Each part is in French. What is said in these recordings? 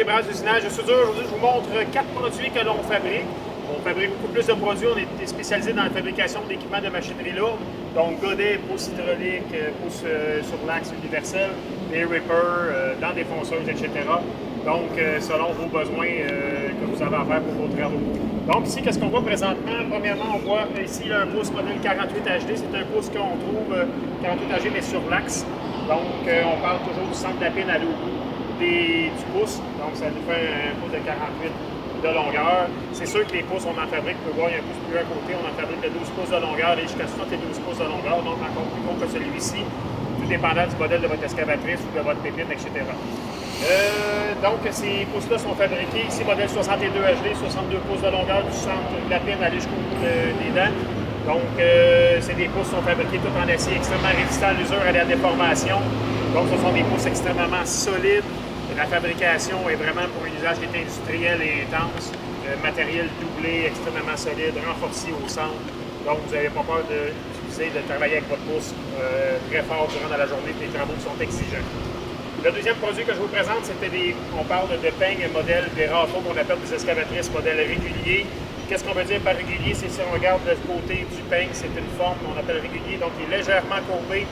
chez Brasse Usinage de Soudure. Aujourd'hui, je vous montre 4 produits que l'on fabrique. On fabrique beaucoup plus de produits. On est spécialisé dans la fabrication d'équipements de machinerie lourde. Donc, godets, pouces hydrauliques, pouces sur l'axe universel, des rippers, dents défonceuses, etc. Donc, selon vos besoins que vous avez à faire pour vos travaux. Donc, ici, qu'est-ce qu'on voit présentement? Premièrement, on voit ici un pouce modèle 48 HD. C'est un pouce qu'on trouve 48 HD, mais sur l'axe. Donc, on parle toujours du centre de la pine à l'eau du pouce. Donc, ça nous fait un pouce de 48 de longueur. C'est sûr que les pouces, on en fabrique, vous pouvez voir, il y a un pouce plus à côté, on en fabrique de 12 pouces de longueur et jusqu'à 72 pouces de longueur, donc encore plus gros que celui-ci, tout dépendant du modèle de votre excavatrice ou de votre pépine, etc. Donc, ces pouces-là sont fabriqués ici, modèle 62 HD, 62 pouces de longueur du centre de la pine aller jusqu'au bout des dents. Donc, c'est des pouces qui sont fabriqués tout en acier, extrêmement résistants à l'usure et à la déformation. Donc, ce sont des pouces extrêmement solides. La fabrication est vraiment pour un usage qui est industriel et intense. Matériel doublé, extrêmement solide, renforcé au centre. Donc, vous n'avez pas peur de travailler avec votre pouce très fort durant la journée, des travaux qui sont exigeants. Le deuxième produit que je vous présente, on parle de peignes modèle des râteaux qu'on appelle des excavatrices modèle régulier. Qu'est-ce qu'on veut dire par régulier? C'est si on regarde le côté du peigne, c'est une forme qu'on appelle régulier, donc il est légèrement courbé,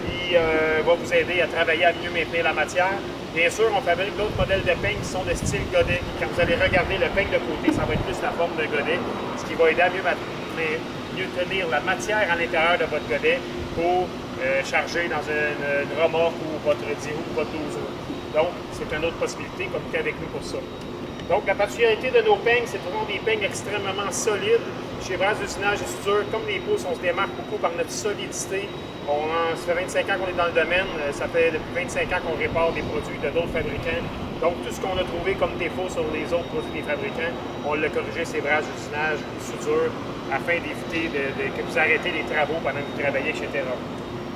qui va vous aider à travailler à mieux maintenir la matière. Bien sûr, on fabrique d'autres modèles de peigne qui sont de style godet. Quand vous allez regarder le peigne de côté, ça va être plus la forme de godet, ce qui va aider à mieux tenir la matière à l'intérieur de votre godet pour charger dans une remorque ou votre 10 roues ou votre 12 roues. Donc, c'est une autre possibilité, communiquez avec nous pour ça. Donc, la particularité de nos peignes, c'est toujours des peignes extrêmement solides. Chez Brasse Usinage et Soudure, comme les pouces, on se démarque beaucoup par notre solidité. Ça fait 25 ans qu'on est dans le domaine, ça fait depuis 25 ans qu'on répare des produits de d'autres fabricants. Donc, tout ce qu'on a trouvé comme défaut sur les autres produits des fabricants, on l'a corrigé chez Brasse Usinage et Soudure afin d'éviter que vous arrêtez les travaux pendant que vous travaillez, etc.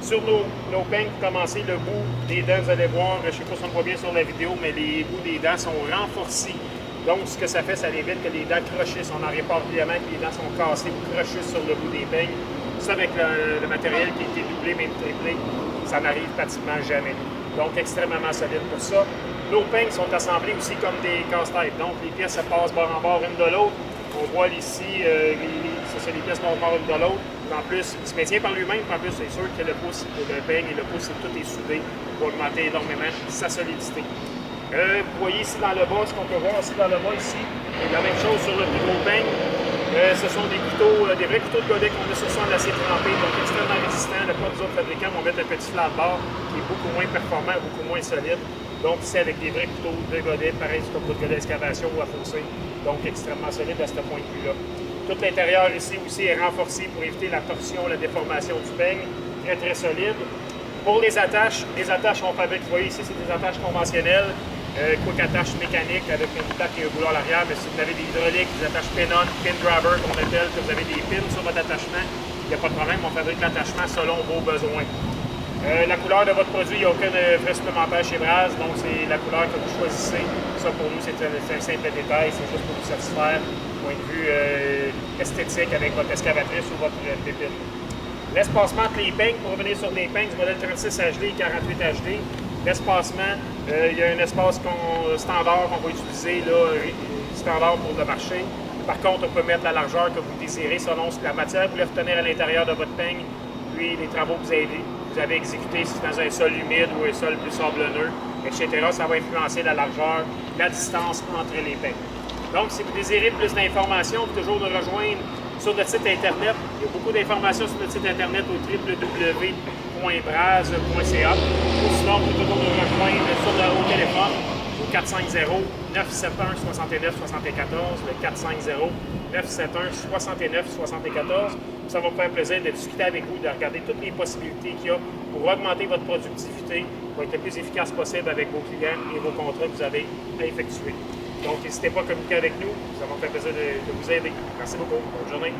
Sur nos peignes, pour commencer, le bout des dents, vous allez voir, je ne sais pas si on le voit bien sur la vidéo, mais les bouts des dents sont renforcés. Donc, ce que ça fait, ça évite que les dents crochissent. On en répare régulièrement que les dents sont cassées ou crochissent sur le bout des peignes. Ça, avec le matériel qui a été doublé, même triplé, ça n'arrive pratiquement jamais. Donc, extrêmement solide pour ça. Nos peignes sont assemblés aussi comme des casse-têtes. Donc, les pièces se passent bord en bord une de l'autre. On voit ici, les pièces bord en bord une de l'autre. En plus, il se maintient par lui-même. En plus, c'est sûr que le pouce, le peigne et le pouce, tout est soudé pour augmenter énormément sa solidité. Vous voyez ici dans le bas, ce qu'on peut voir aussi dans le bas ici, et la même chose sur le plus gros peigne. Ce sont des couteaux, des vrais couteaux de godet qu'on met sur ça en acier trempé, donc extrêmement résistants. La plupart des autres fabricants vont mettre un petit flat de bord qui est beaucoup moins performant, beaucoup moins solide. Donc ici avec des vrais couteaux de godet, pareil sur le couteau de godet d'excavation ou à fossé, donc extrêmement solide à ce point de vue-là. Tout l'intérieur ici aussi est renforcé pour éviter la torsion, la déformation du peigne, très très solide. Pour les attaches on fabrique, vous voyez ici, c'est des attaches conventionnelles. Quick attache mécanique avec une plaque et un boulot à l'arrière, mais si vous avez des hydrauliques, des attaches pin-on, pin driver qu'on appelle, que vous avez des pins sur votre attachement, il n'y a pas de problème, on fabrique l'attachement selon vos besoins. La couleur de votre produit, il n'y a aucun frais supplémentaire chez Brasse, donc c'est la couleur que vous choisissez. Ça pour nous, c'est un simple détail, c'est juste pour vous satisfaire du point de vue esthétique avec votre excavatrice ou votre pépine. L'espacement entre les peignes, pour revenir sur les peignes du modèle 36 HD et 48 HD, l'espacement, il y a un espace standard qu'on va utiliser, là, standard pour le marché. Par contre, on peut mettre la largeur que vous désirez selon la matière que vous voulez retenir à l'intérieur de votre peigne, puis les travaux que vous avez exécutés, si c'est dans un sol humide ou un sol plus sablonneux, etc. Ça va influencer la largeur, la distance entre les peignes. Donc, si vous désirez plus d'informations, vous pouvez toujours nous rejoindre sur notre site Internet. Il y a beaucoup d'informations sur notre site Internet au www.brasse.ca. Ou sinon, vous pouvez toujours nous rejoindre au téléphone au 450-971-6974, le 450-971-6974. Ça va me faire plaisir de discuter avec vous, de regarder toutes les possibilités qu'il y a pour augmenter votre productivité, pour être le plus efficace possible avec vos clients et vos contrats que vous avez à effectuer. Donc, n'hésitez pas à communiquer avec nous. Ça va me faire plaisir de vous aider. Merci beaucoup. Bonne journée.